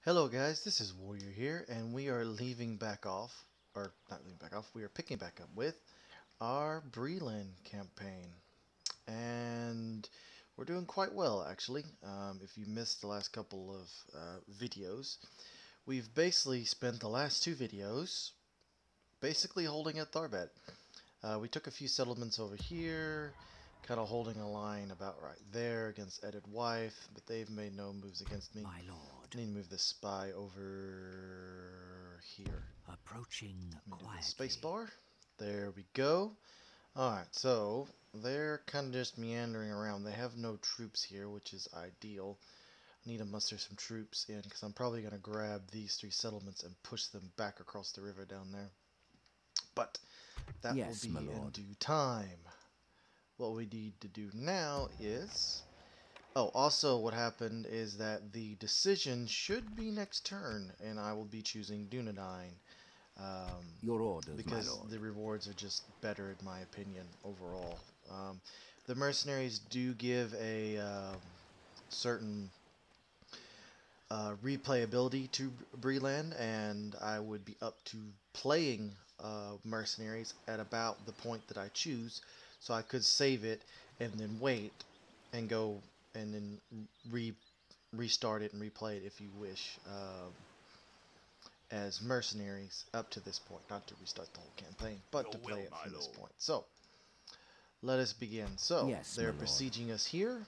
Hello guys, this is Warrior here, and we are leaving back off, or not leaving back off, we are picking back up with our Bree-land campaign. And we're doing quite well actually. If you missed the last couple of videos, we've basically spent the last two videos basically holding at Tharbad. We took a few settlements over here, kind of holding a line about right there against Edit Wife, but they've made no moves against me. My lord, I need to move this spy over here. approaching quietly. Space bar. There we go. Alright, so they're kind of just meandering around. They have no troops here, which is ideal. I need to muster some troops in because I'm probably going to grab these three settlements and push them back across the river down there. But that Yes, will my be in lord. due time. What we need to do now is... Oh, also what happened is that the decision should be next turn, and I will be choosing Dundedian. Your orders, my Because lord. the rewards are just better in my opinion overall. The Mercenaries do give a certain replayability to Bree-land, and I would be up to playing Mercenaries at about the point that I choose, so I could save it and then wait and go and then restart it and replay it if you wish. As mercenaries up to this point, not to restart the whole campaign, but to play it from this point. So, let us begin. So, Yes, my they're lord. besieging us here,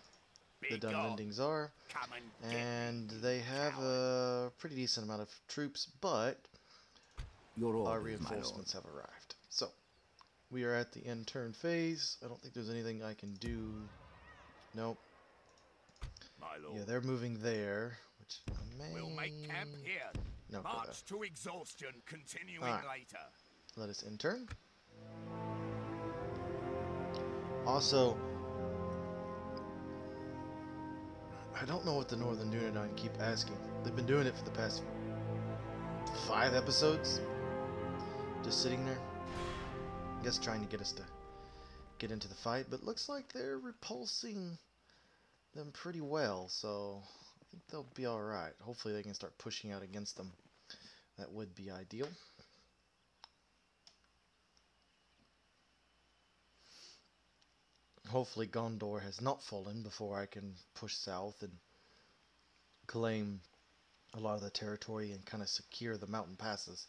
the Dundedians are, Come and get and me, they have coward. a pretty decent amount of troops, but Your our orders, my lord. reinforcements have arrived. So, we are at the end turn phase. I don't think there's anything I can do. Nope. My lord. Yeah, they're moving there, which I may... We'll make camp here. No, March to exhaustion, continuing Alright. later. Let us intern. Also, I don't know what the Northern Dundedian keep asking. They've been doing it for the past 5 episodes. Just sitting there. I guess trying to get us to get into the fight, but looks like they're repulsing them pretty well, so I think they'll be alright. Hopefully they can start pushing out against them. That would be ideal. Hopefully Gondor has not fallen before I can push south and claim a lot of the territory and kind of secure the mountain passes.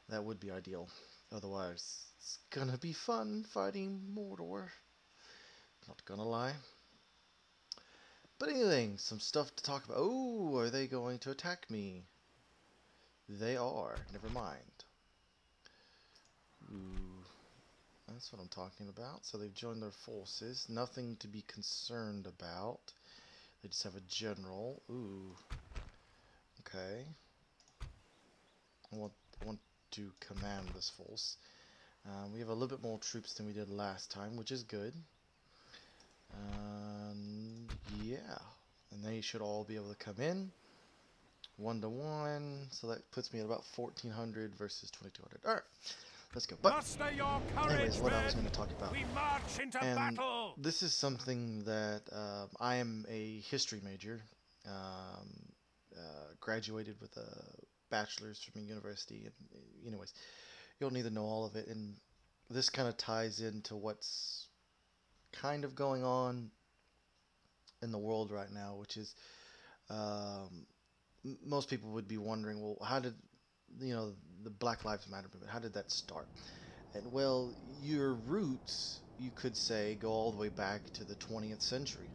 That would be ideal. Otherwise, it's gonna be fun fighting Mordor. Not gonna lie. But anything, some stuff to talk about. Oh, are they going to attack me? They are. Never mind. Ooh, that's what I'm talking about. So they've joined their forces. Nothing to be concerned about. They just have a general. Ooh. Okay. I want to command this force. We have a little bit more troops than we did last time, which is good. Yeah, and they should all be able to come in 1-to-1. So that puts me at about 1,400 versus 2,200. All right, let's go. But Muster your courage, anyways, what I was men. going to talk about. We march into And battle. this is something that I am a history major. Um, graduated with a bachelor's from a university. And anyways, you don't need to know all of it. And this kind of ties into what's kind of going on in the world right now, which is um, most people would be wondering, well, how did the Black Lives Matter movement? How did that start? And well, your roots, you could say, go all the way back to the 20th century,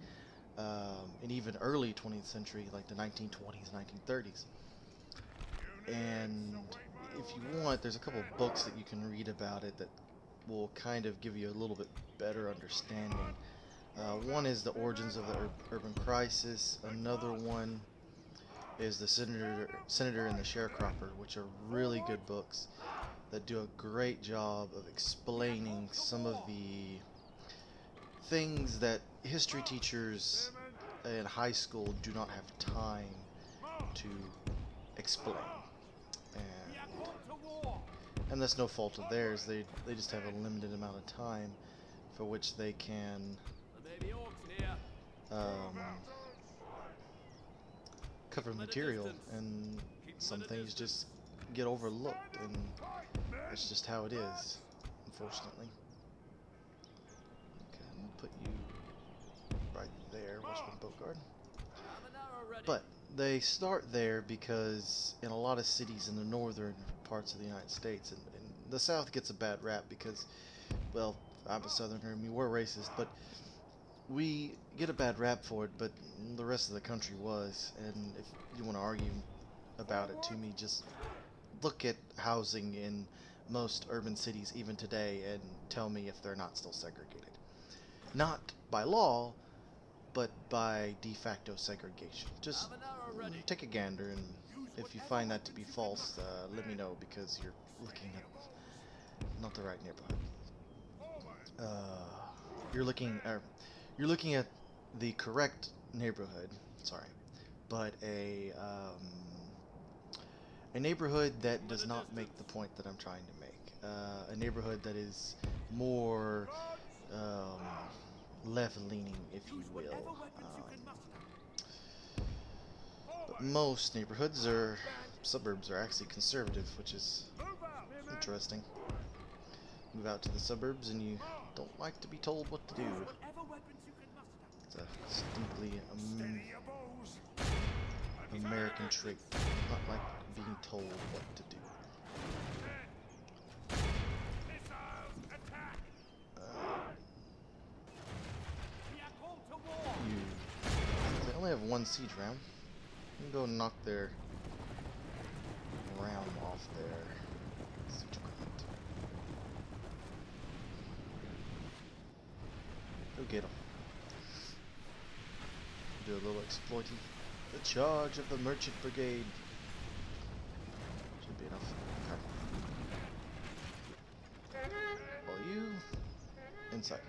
and even early 20th century, like the 1920s, 1930s. And if you want, there's a couple of books that you can read about it that will kind of give you a little bit better understanding. One is The Origins of the Urban Crisis. Another one is The Senator and the Sharecropper, which are really good books that do a great job of explaining some of the things that history teachers in high school do not have time to explain. And that's no fault of theirs. They just have a limited amount of time for which they can covered material, and some things just get overlooked, and that's just how it is, unfortunately. Okay, I'm gonna put you right there, Watchman Boatguard. But they start there because in a lot of cities in the northern parts of the United States, and the South gets a bad rap because, well, I'm a Southerner and we're racist, but we get a bad rap for it, but the rest of the country was. And if you want to argue about it to me, just look at housing in most urban cities even today and tell me if they're not still segregated. Not by law, but by de facto segregation. Just take a gander, and if you find that to be false, let me know, because you're looking at not the right neighborhood. You're looking at the correct neighborhood. Sorry, but a neighborhood that does not make the point that I'm trying to make. A neighborhood that is more left-leaning, if you will. But most neighborhoods or suburbs are actually conservative, which is interesting. Move out to the suburbs and you don't like to be told what to do. It's a distinctly American trait. Not like being told what to do. They only have one siege round. You can go knock their round off their siege equipment. Go get them. Do a little exploiting. The charge of the merchant brigade. Should be enough. Okay. All you inside.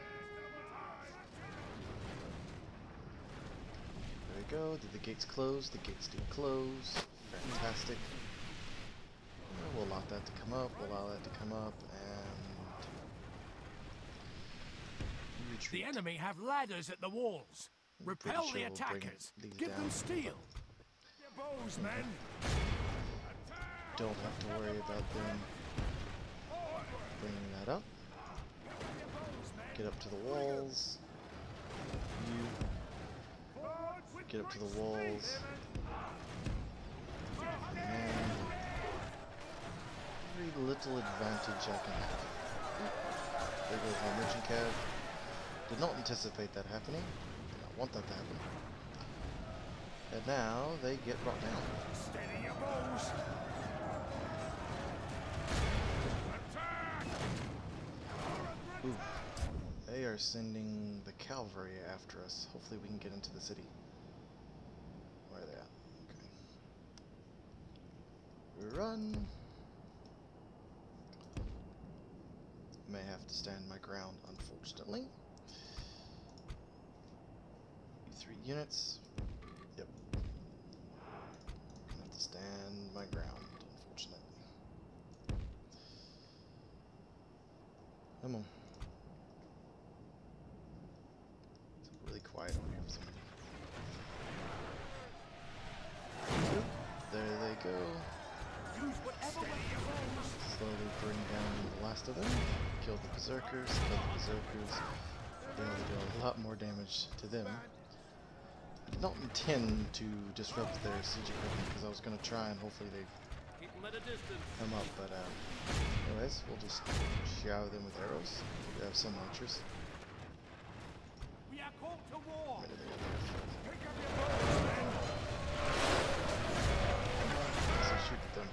There we go. Did the gates close? The gates did close. Fantastic. We'll allow that to come up. We'll allow that to come up, and retreat. The enemy have ladders at the walls. Repel the attackers. Give them steel. Your bows, men. Don't have to worry about them bringing that up. Get up to the walls. You get up to the walls. And very little advantage I can have. There goes my merchant cav. Did not anticipate that happening. Did not want that to happen. And now they get brought down. Steady your bows. Ooh. They are sending the cavalry after us. Hopefully we can get into the city. Where are they at? Okay. Run. May have to stand my ground, unfortunately. 3 units. Yep. Gonna have to stand my ground, unfortunately. Come on. It's really quiet over here for some reason. There they go. Slowly bring down the last of them. Kill the berserkers. Kill the berserkers. They only do a lot more damage to them. I did not intend to disrupt their siege equipment because I was going to try and hopefully they come up, but anyways, we'll just shower them with arrows. We have some archers. We are called to war. Where do they go? Let's shoot at them.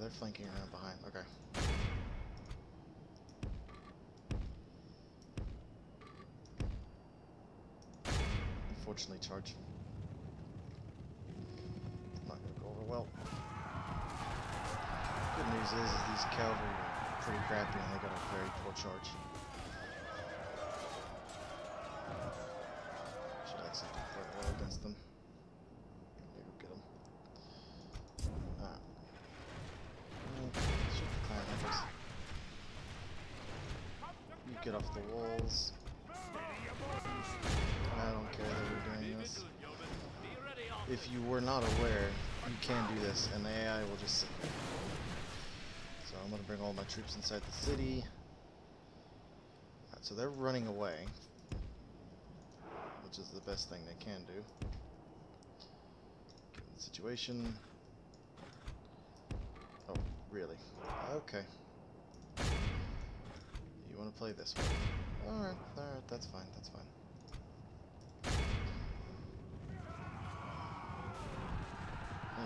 They're flanking around behind. Okay. Unfortunately, charge. Not gonna go over well. Good news is these cavalry are pretty crappy and they got a very poor charge. Should actually do quite well against them. Maybe go get them. Shoot the clan members. You get off the walls. if you were not aware, you can do this, and the AI will just sit there. So I'm going to bring all my troops inside the city. Alright, so they're running away, which is the best thing they can do. Given the situation. Oh, really? Okay. You want to play this way? Alright, that's fine, that's fine.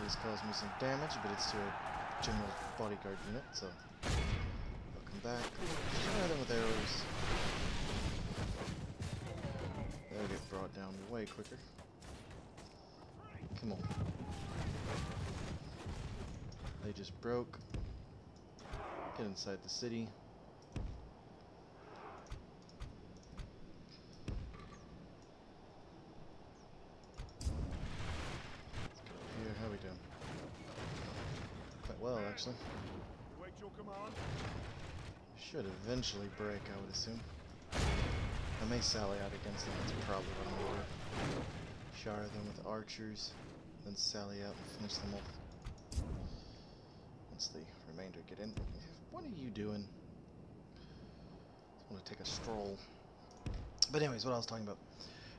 He's caused me some damage, but it's to a general bodyguard unit, so I'll come back. Fire them with arrows. They'll get brought down way quicker. Come on. They just broke. Get inside the city. How we doing? Quite well, actually. Should eventually break, I would assume. I may sally out against them, that's probably what I'm going to do. Shower them with archers, then sally out and finish them off. Once the remainder get in. What are you doing? I want to take a stroll. But anyways, what I was talking about.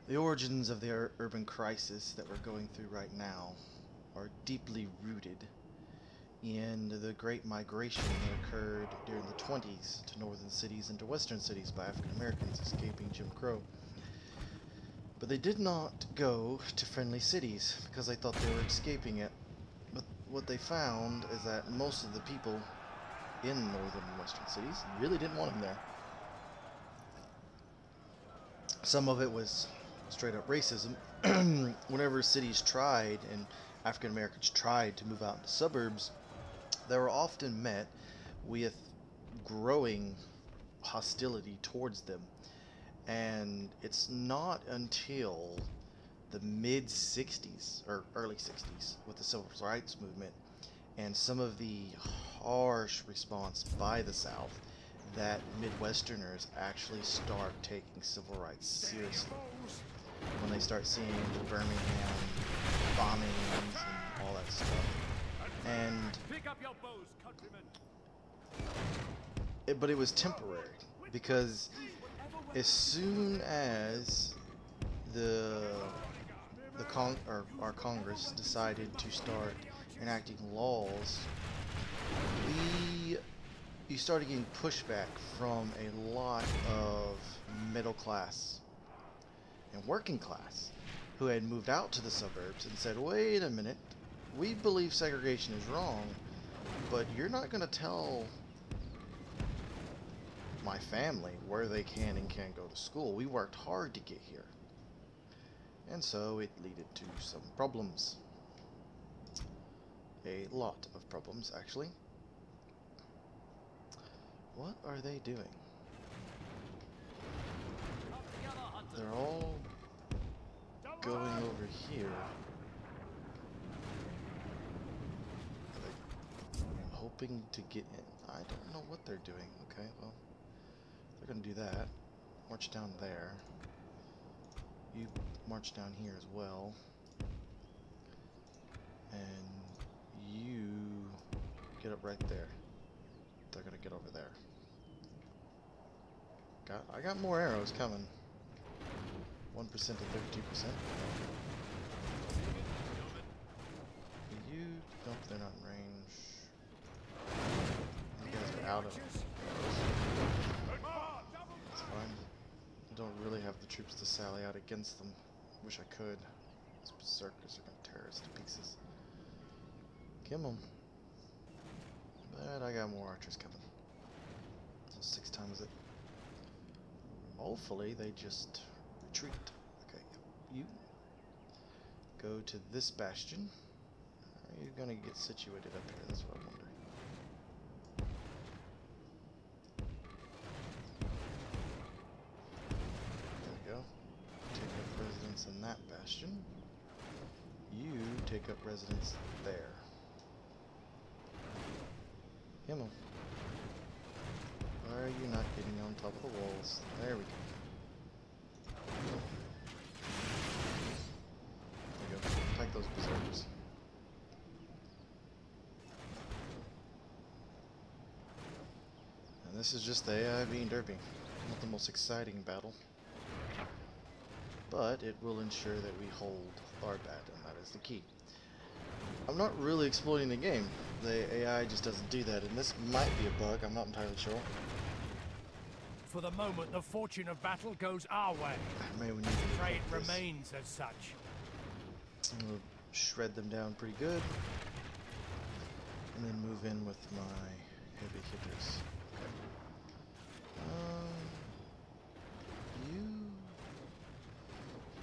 The origins of the urban crisis that we're going through right now are deeply rooted in the Great Migration that occurred during the 20s to northern cities and to western cities by African Americans escaping Jim Crow. But they did not go to friendly cities because they thought they were escaping it. But what they found is that most of the people in northern and western cities really didn't want them there. Some of it was straight up racism. Whenever cities tried and African Americans tried to move out into suburbs, they were often met with growing hostility towards them. And it's not until the mid-60s, or early 60s, with the Civil Rights Movement, and some of the harsh response by the South, that Midwesterners actually start taking civil rights seriously. When they start seeing the Birmingham bombings and all that stuff. And but it was temporary, because as soon as our Congress decided to start enacting laws, you started getting pushback from a lot of middle class and working class who had moved out to the suburbs and said, wait a minute, we believe segregation is wrong, but you're not going to tell my family where they can and can't go to school. We worked hard to get here. And so it led to some problems. A lot of problems, actually. What are they doing? They're all going over here. Are they hoping to get in? I don't know what they're doing. Okay, well, they're gonna do that. March down there. You march down here as well. And you get up right there. They're gonna get over there. I got more arrows coming. 1% to 32%. You nope, they're not in range. These guys are out of it. That's fine. I don't really have the troops to sally out against them. Wish I could. These berserkers are gonna tear us to pieces. Kill them. But I got more archers coming. So 6 times it. Hopefully they just retreat. Okay, you go to this bastion. Are you gonna get situated up here? That's what I'm wondering. There we go. Take up residence in that bastion. You take up residence there. Come on. Why are you not getting on top of the walls? There we go. There we go. Attack those berserkers. this is just the AI being derpy. Not the most exciting battle. But it will ensure that we hold Tharbad, and that is the key. I'm not really exploiting the game. The AI just doesn't do that, and this might be a bug, I'm not entirely sure. For the moment, the fortune of battle goes our way. Maybe we need I'm to afraid it repeat this. remains as such. I'm going to shred them down pretty good. And then move in with my heavy hitters. Okay. You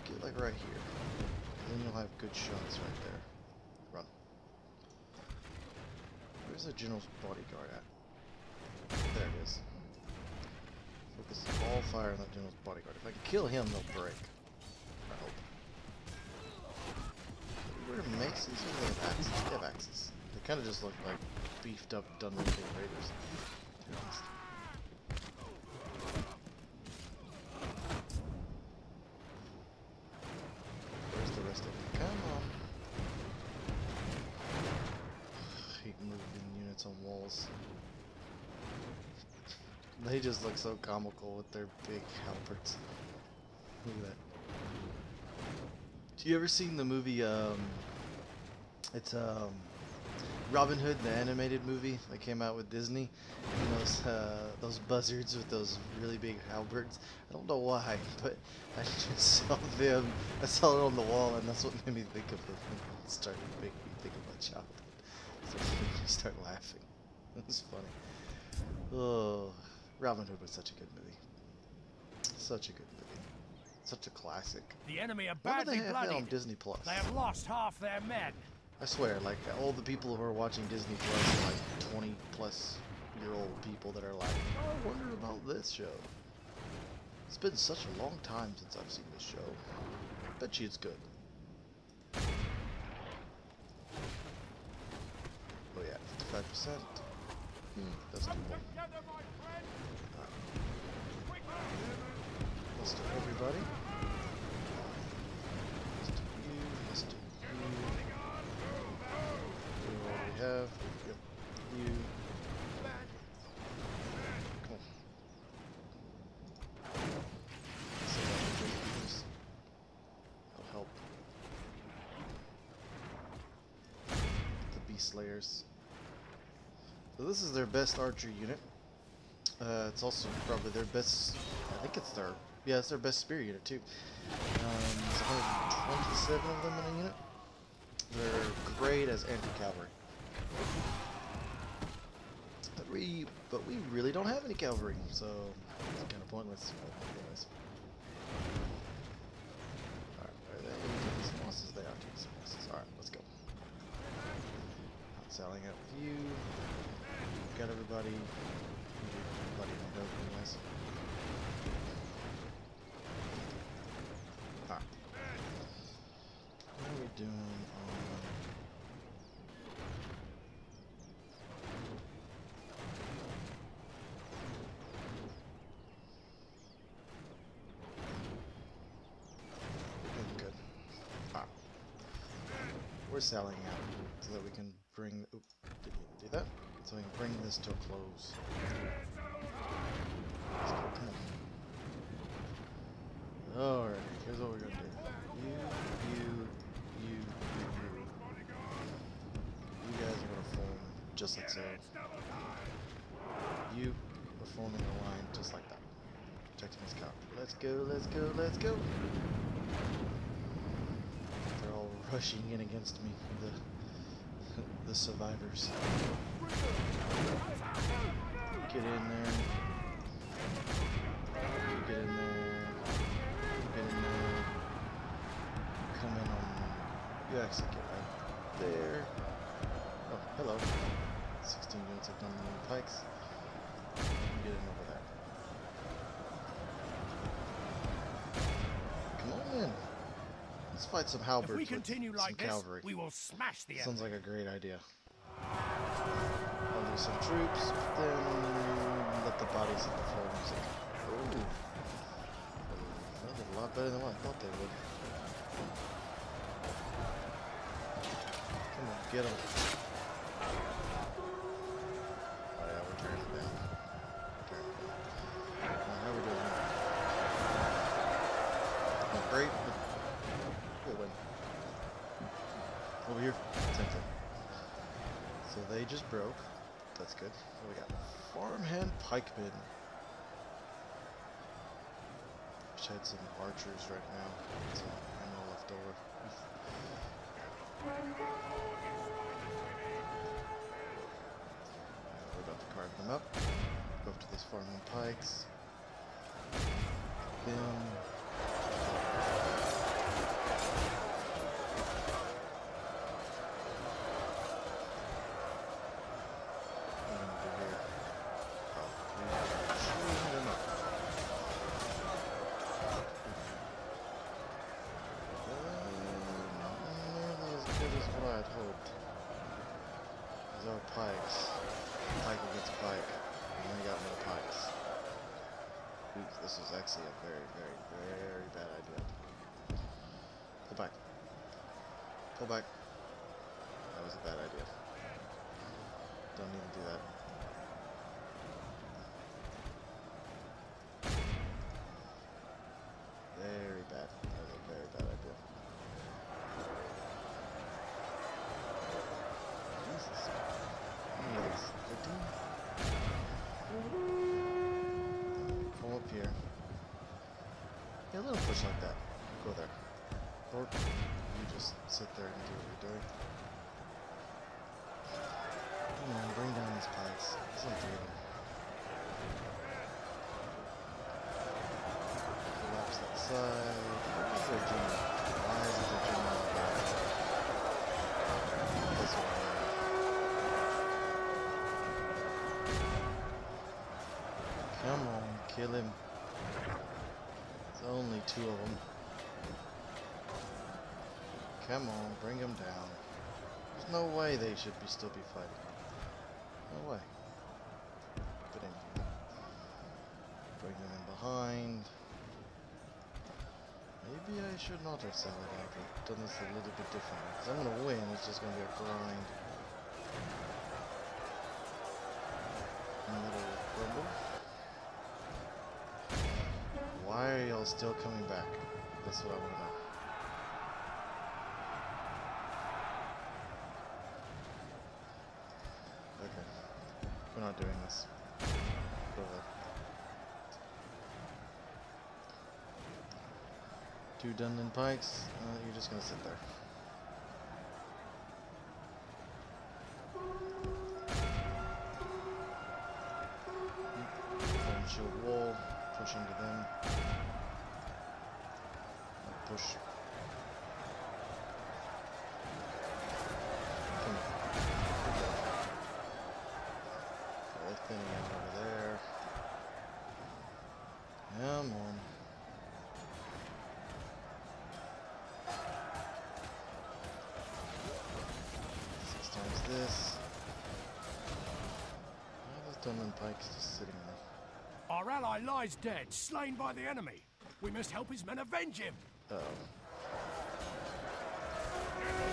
get like right here. And then you'll have good shots right there. Run. Where's the general's bodyguard at? There it is. Focus all fire on that general's bodyguard. If I can kill him, they'll break. I hope. Where are maces? Or do they have axes? They have axes. They kind of just look like beefed up Dundedian raiders. To be honest. Where's the rest of them? Come on. I hate moving units on walls. They just look so comical with their big halberds. Look at that. Do you ever seen the movie, it's Robin Hood, the animated movie that came out with Disney? And those buzzards with those really big halberds? I don't know why, but I just saw them. I saw it on the wall, and that's what made me think of it. It started making me think of my childhood. So it made me start laughing. It was funny. Oh, Robin Hood was such a good movie. Such a good movie. Such a classic. The enemy are Why do they badly have that on bloodied. Disney Plus? They have lost half their men. I swear, like, all the people who are watching Disney Plus are like 20-plus-year-old people that are like, oh, I wonder about this show. It's been such a long time since I've seen this show. Bet you it's good. Oh yeah, 55%. That's too low. Let's do everybody. Let's do you. Let's do you. Do what we have. Yep. You. Cool. So that'll help. The beast slayers. So this is their best archer unit. It's also probably their best. I think it's their. Yeah, it's their best spear unit too. There's 127 of them in a unit. They're great as anti-cavalry. But we really don't have any cavalry, so it's kind of pointless. But anyways. Alright, are they decent bosses? They are decent bosses. Alright, let's go. Not selling out with you. Got everybody. Everybody in the anyways. Alright. What are we doing on... Good. Alright. We're selling out so that we can bring... Oop, didn't even do that. So we can bring this to a close. Let's go, come on. Alright, here's what we're gonna do. You. You guys are gonna form just like so. You are forming a line just like that. Protecting his cop. Let's go, let's go, let's go! They're all rushing in against me, the survivors. Get in there. Get in there. Get in there. Come in on. You actually get right there. Oh, hello. 16 units of Dundedian pikes. Get in over there. Come on in. Let's fight some halberds. If we continue with like some this, cavalry. we will smash the enemy. Sounds like a great idea. I'll do some troops, then let the bodies hit the floor music. Ooh. That did a lot better than what I thought they would. Come on, get them. Oh yeah, we're tearing it down. Over here. Same thing. So they just broke. That's good. What we got? Farmhand pikemen. Wish I had some archers right now. Some ammo left over. We're about to carve them up. Go up to these farmhand pikes. Them. Pikes. Pike against pike. We only got more pikes. Ooh, this is actually a very, very, very bad idea. Pull back. Pull back. That was a bad idea. Don't need to do that. Very bad. That was a very bad idea. Jesus. Come up here. Yeah, a little push like that. Go there. Or you just sit there and do what you're doing. Come on, bring down these pikes. There's like 3 of them. Collapse that side. What is their general? Why isn't their general back? This one. Come on, kill him. There's only 2 of them. Come on, bring them down. There's no way they should still be fighting. No way. But anyway. Bring them in behind. Maybe I should not have sallied out and done this a little bit differently. Because I'm going to win, it's just going to be a grind. A little rumble. Why are y'all still coming back? That's what I want to know. Okay. We're not doing this. Go ahead. 2 Dundedian pikes. You're just gonna sit there. Form shield wall. Push into them. Push. Come on. They're thinning out over there. Come on. 6 times this. Why are those Dundedian pikes just sitting there? Our ally lies dead, slain by the enemy. We must help his men avenge him. Uh-oh.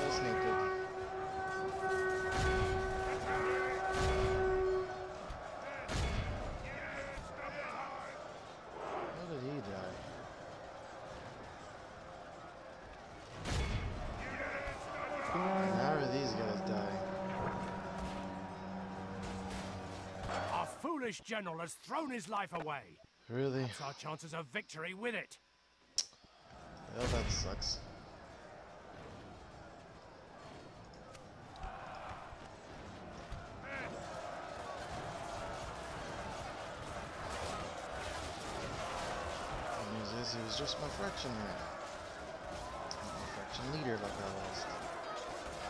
That's not good. How did he die? And how are these guys dying? Our foolish general has thrown his life away. Really? That's our chances of victory with it. Well, that sucks. The news is he was just my fraction man. My fraction leader like I lost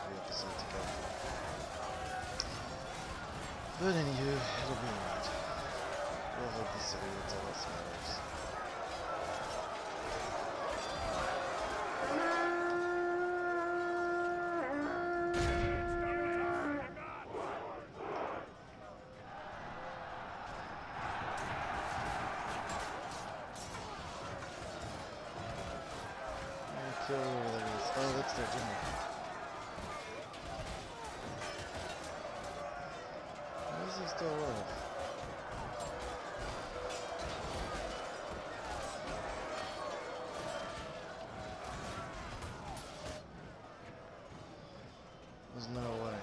3 episodes ago. But anywho, it'll be alright. We'll hold the city, that's all that matters. Kill whatever that is. Oh, that's their general. Why is he still alive? There's no way.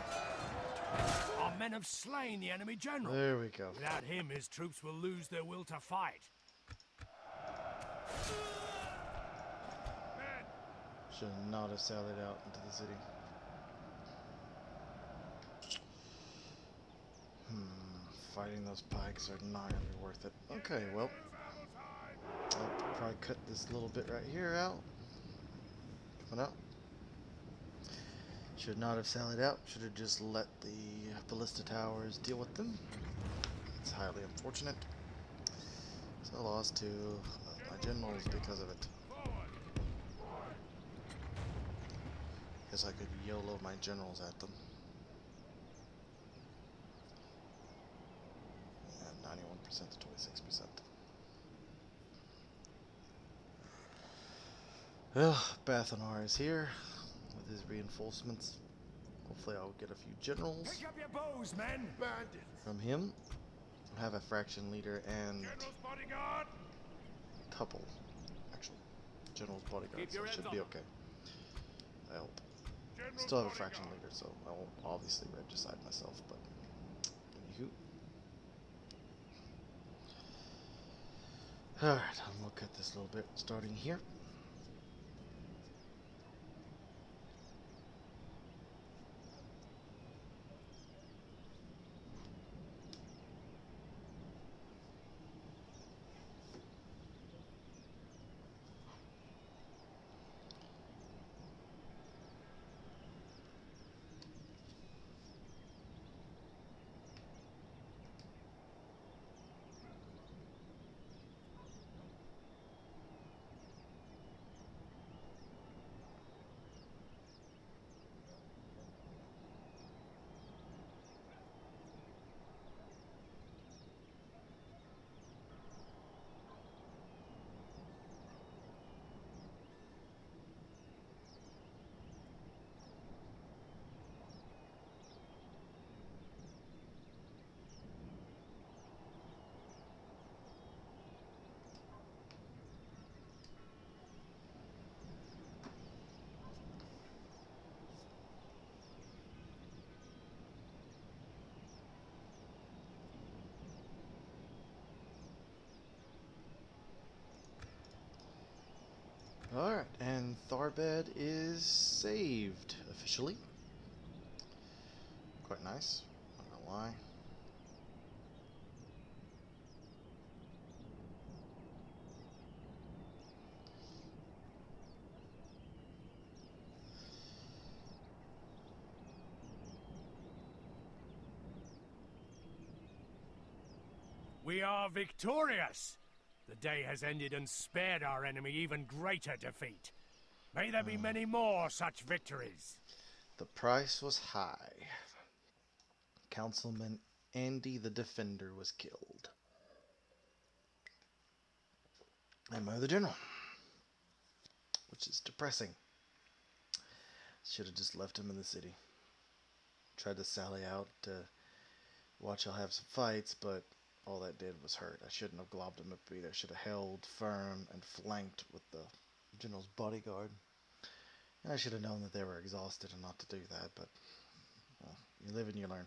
Our men have slain the enemy general. There we go. Without him, his troops will lose their will to fight. Should not have sallied out into the city. Fighting those pikes are not going to be worth it. Okay, well. I'll probably cut this little bit right here out. Coming out. Should not have sallied out. Should have just let the ballista towers deal with them. It's highly unfortunate. So I lost to my generals because of it. Guess I could YOLO my generals at them. Yeah, 91% to 26%. Well, Bathanar is here with his reinforcements. Hopefully I'll get a few generals Pick up your bows, men. Bandit. from him. I have a faction leader and General's bodyguard. a couple, actually, general's bodyguards, so it should be okay. I hope. Still have a faction leader, so I won't obviously regicide myself, but anywho. Alright, I'm gonna cut this little bit starting here. Alright, and Tharbed is saved officially. Quite nice, not gonna lie. We are victorious. The day has ended and spared our enemy even greater defeat. May there be many more such victories. The price was high. Councilman Andy the Defender was killed. And my other general. Which is depressing. Should have just left him in the city. Tried to sally out to watch I'll have some fights, but all that did was hurt. I shouldn't have globbed him up either. Should have held firm and flanked with the general's bodyguard. And I should have known that they were exhausted and not to do that, but well, you live and you learn.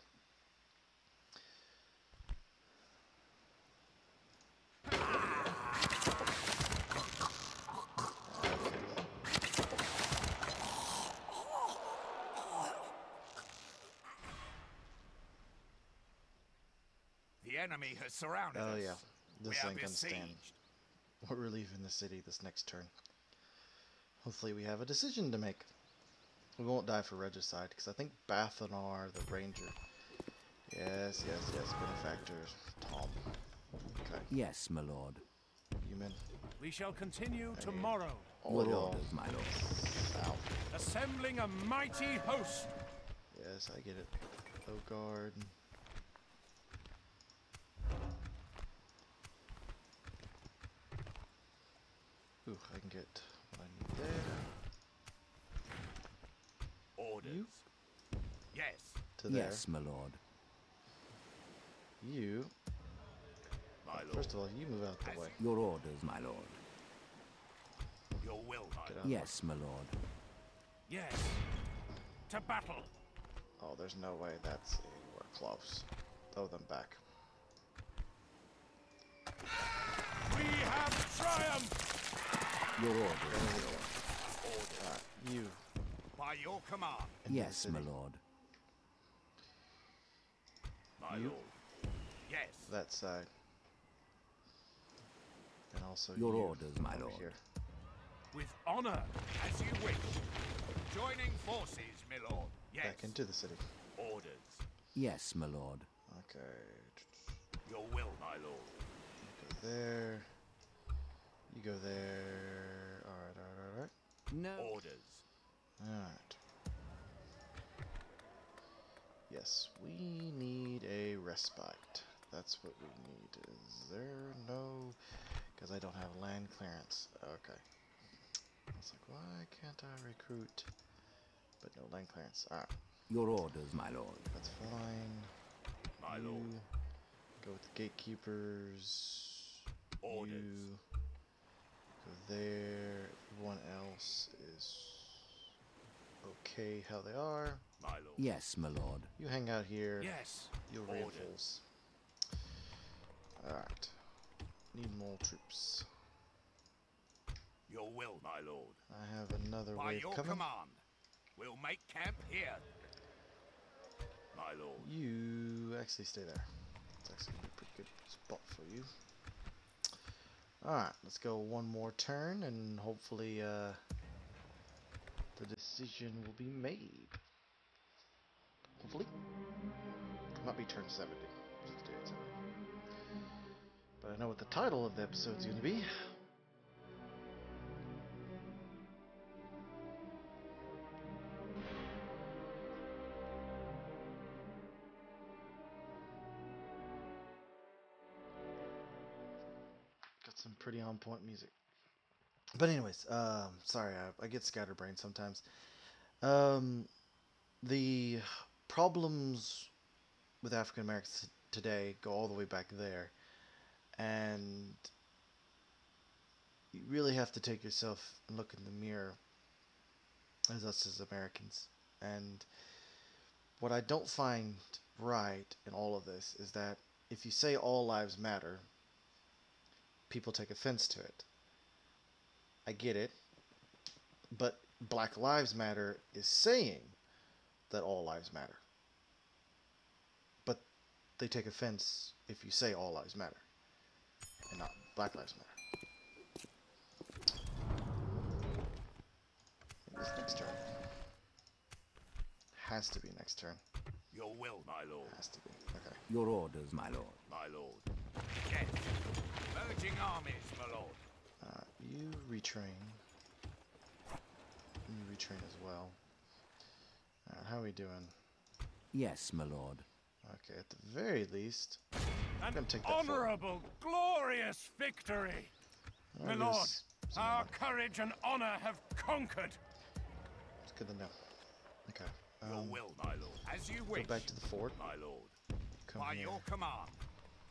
The enemy has surrounded us. Oh yeah, this We are ain't gonna stand. besieged. We're leaving the city this next turn. Hopefully we have a decision to make. We won't die for regicide, because I think Bathanar, the ranger... Yes, benefactor, Tom. Okay, Yes, my lord. you men. We shall continue tomorrow, All Your y'all orders, my lord. out. assembling a mighty host. Yes, I get it. Oh, guard. Ooh, I can get what I need there. Orders. You? Yes, To there. Yes, my lord. You. my lord. First of all, you move out the way. Your orders, my lord. Your will, my Get lord. out. Yes, my lord. Yes. To battle. Oh, there's no way that's anywhere close. Throw them back. We have triumphed! Your There orders. we go. Alright, you. By your command, Into the Yes, my city. lord. my You. lord. Yes. That side. And also Your you orders, my over lord. here. With honor, as you wish. Joining forces, my lord. Yes. Back into the city. Orders. Yes, my lord. Okay. Your will, my lord. You go there. You go there. Alright. No. Orders. Alright. Yes, we need a respite. That's what we need. Is there no... Because I don't have land clearance. Okay. I was like, why can't I recruit? But no land clearance. Alright, Your orders, my lord. that's fine. My You lord. go with the gatekeepers. Orders. You go there. Everyone else is okay how they are. My lord. Yes, my lord. You hang out here. Yes. You'll Orders. reinforce. Alright. Need more troops. Your will, my lord. I have another By wave your coming. command, we'll make camp here. My lord. You actually stay there. It's actually a pretty good spot for you. Alright, let's go one more turn and hopefully the decision will be made. Hopefully. It might be turn 70. 68, 70. But I know what the title of the episode's going to be. Got some pretty on point music. But anyways, sorry, I get scatterbrained sometimes. The problems with African Americans today go all the way back there, and you really have to take yourself and look in the mirror as us as Americans. And what I don't find right in all of this is that if you say all lives matter, people take offense to it. I get it, but Black Lives Matter is saying that all lives matter. But they take offense if you say all lives matter and not Black Lives Matter. This next turn. Has to be next turn. Your will, my lord. Has to be. Okay. Your orders, my lord. My lord. Yes. Merging armies, my lord. You retrain. You retrain as well. How are we doing? Yes, my lord. Okay, at the very least, I'm An gonna take that fort. honorable, glorious victory. My I'll lord, use some our ammo. courage and honor have conquered. It's good to know. Okay. Your will, my lord. As you Go wish. back to the fort. My lord. Come By here. your command.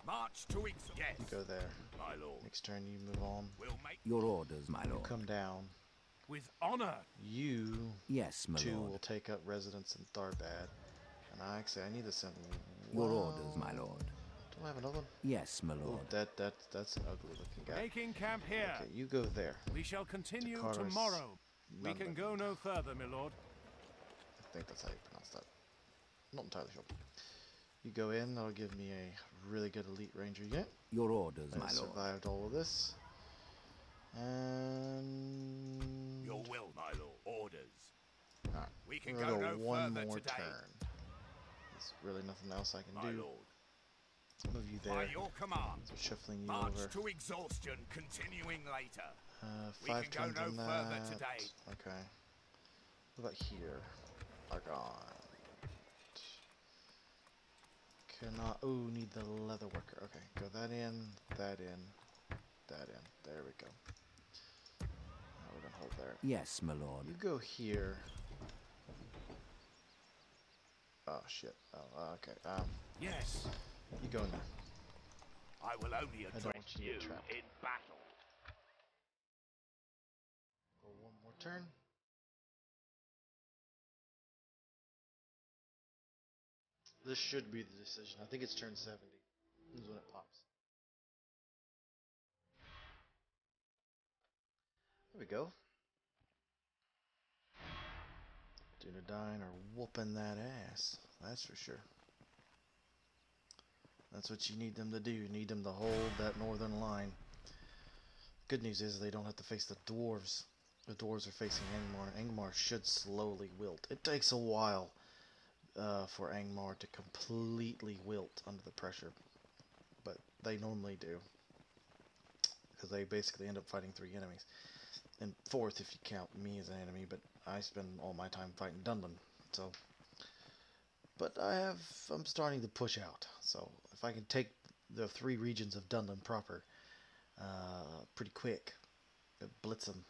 March to yes. You go there. My lord. Next turn, you move on. We'll make Your orders, my You lord. come down. with honor. You Yes, my two lord. will take up residence in Tharbad. And I actually, I need to send Your one. orders, my lord. Do I have another one? Yes, my Oh, lord. that's an ugly looking guy. Making camp here. Okay, you go there. We shall continue Carter's tomorrow. We can London. go no further, my lord. I think that's how you pronounce that. Not entirely sure. You go in, that'll give me a really good elite ranger unit. Your orders, I my lord. survived all of this. And Your will, my lord. Orders. alright, We can we're go gonna no go one further more today. turn. There's really nothing else I can My do. lord. Move you By there. your command. So shuffling you March over. to exhaustion, continuing later. We 5 can turns go no on that. further today. Okay. What about here? Argon. Cannot. Oh, need the leather worker. Okay, go that in, that in, that in. There we go. Now we're gonna hold there. Yes, my lord. You go here. Oh shit. Oh, okay. Yes. You go in there. I will only don't address want you to you get trapped. in battle. Go one more turn. This should be the decision. I think it's turn 70. This is when it pops. There we go. Dundedian are whooping that ass. That's for sure. That's what you need them to do. You need them to hold that northern line. Good news is they don't have to face the dwarves. The dwarves are facing Angmar. Angmar should slowly wilt. It takes a while for Angmar to completely wilt under the pressure, but they normally do, because they basically end up fighting 3 enemies, and 4th if you count me as an enemy. But I spend all my time fighting Dundedian, so. But I'm starting to push out. So if I can take the 3 regions of Dundedian proper pretty quick, blitz them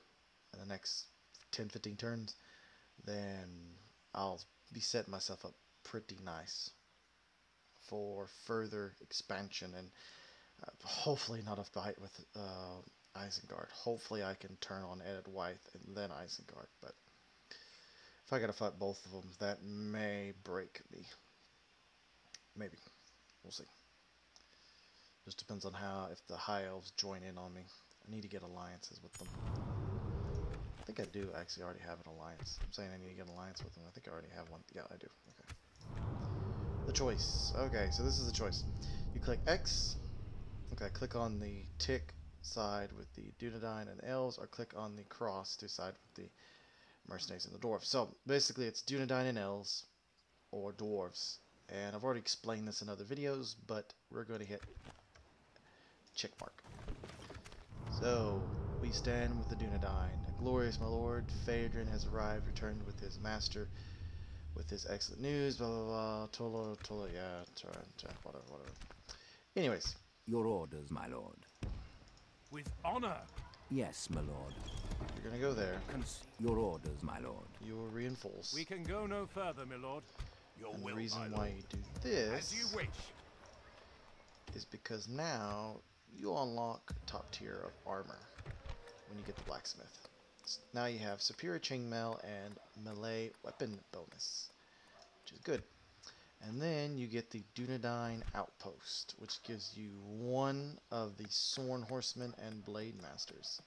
in the next 10-15 turns, then I'll be setting myself up pretty nice for further expansion, and hopefully not a fight with Isengard. Hopefully I can turn on Edith Wythe and then Isengard, but if I gotta fight both of them, that may break me. Maybe. We'll see. Just depends on if the High Elves join in on me. I need to get alliances with them. I think I do actually already have an alliance. I'm saying I need to get an alliance with them. I think I already have one. Yeah, I do. Okay. The choice. Okay, so this is the choice. You click X. Okay, click on the tick side with the Dundedian and Elves, or click on the cross to side with the Mercenaries and the Dwarves. So basically it's Dundedian and Elves, or Dwarves. And I've already explained this in other videos, but we're going to hit check mark. So we stand with the Dundedian. Glorious, my lord, Phaedron has arrived, returned with his master, with his excellent news, blah blah blah, Tolo, yeah, whatever. Anyways. Your orders, my lord. With honor. Yes, my lord. You're gonna go there. Your orders, my lord. You will reinforce. We can go no further, my lord. Your and will, the reason my why lord. you do this As you wish. is because now you unlock top tier of armor when you get the blacksmith. Now you have superior chainmail and melee weapon bonus, which is good. And then you get the Dundedian Outpost, which gives you 1 of the Sworn Horsemen and Blade Masters,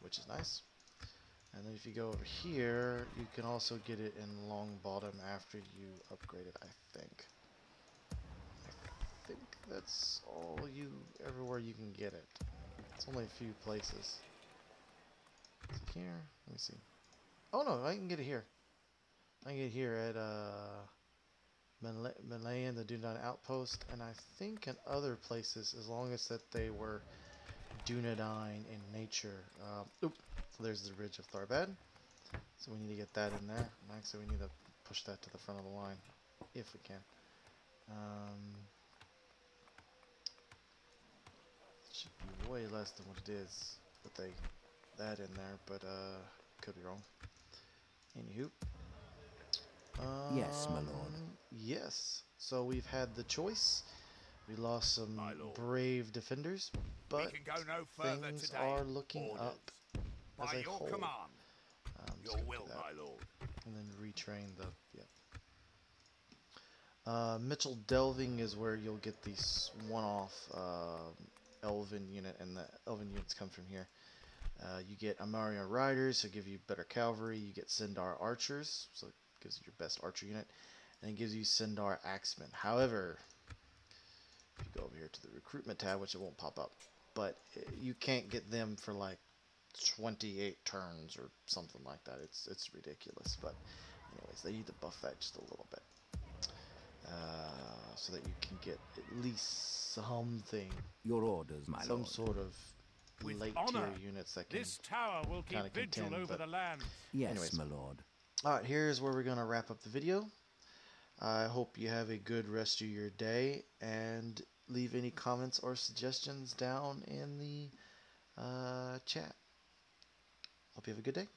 which is nice. And then if you go over here, you can also get it in Longbottom after you upgrade it, I think. I think that's everywhere you can get it. It's only a few places. Is it here? Let me see. Oh no, I can get it here. I can get it here at Melee and the Dundedian Outpost, and I think in other places, as long as that they were Dundedian in nature. There's the Ridge of Tharbad, so we need to get that in there. And actually, we need to push that to the front of the line, if we can. It should be way less than what it is with that in there, but could be wrong. Anywho. Yes, my lord. Yes. So we've had the choice. We lost some brave defenders, but we can go no further things today. are looking Orders. up as By a your whole. command. Your Skip will, that. my lord. And then retrain the Mitchell Delving is where you'll get these one-off Elven unit, and the Elven units come from here. You get Amarian Riders, so give you better cavalry. You get Sindar Archers, so it gives you your best archer unit. And it gives you Sindar Axemen. However, if you go over here to the recruitment tab, which it won't pop up, but you can't get them for like 28 turns or something like that. It's ridiculous. But anyways, they need to buff that just a little bit. So that you can get at least something. Your orders, my lord. Some sort of With late honor, tier units that can this tower will keep kinda vigil contend, over but the land. Yes, anyways. my lord. Alright, here's where we're going to wrap up the video. I hope you have a good rest of your day, and leave any comments or suggestions down in the chat. Hope you have a good day.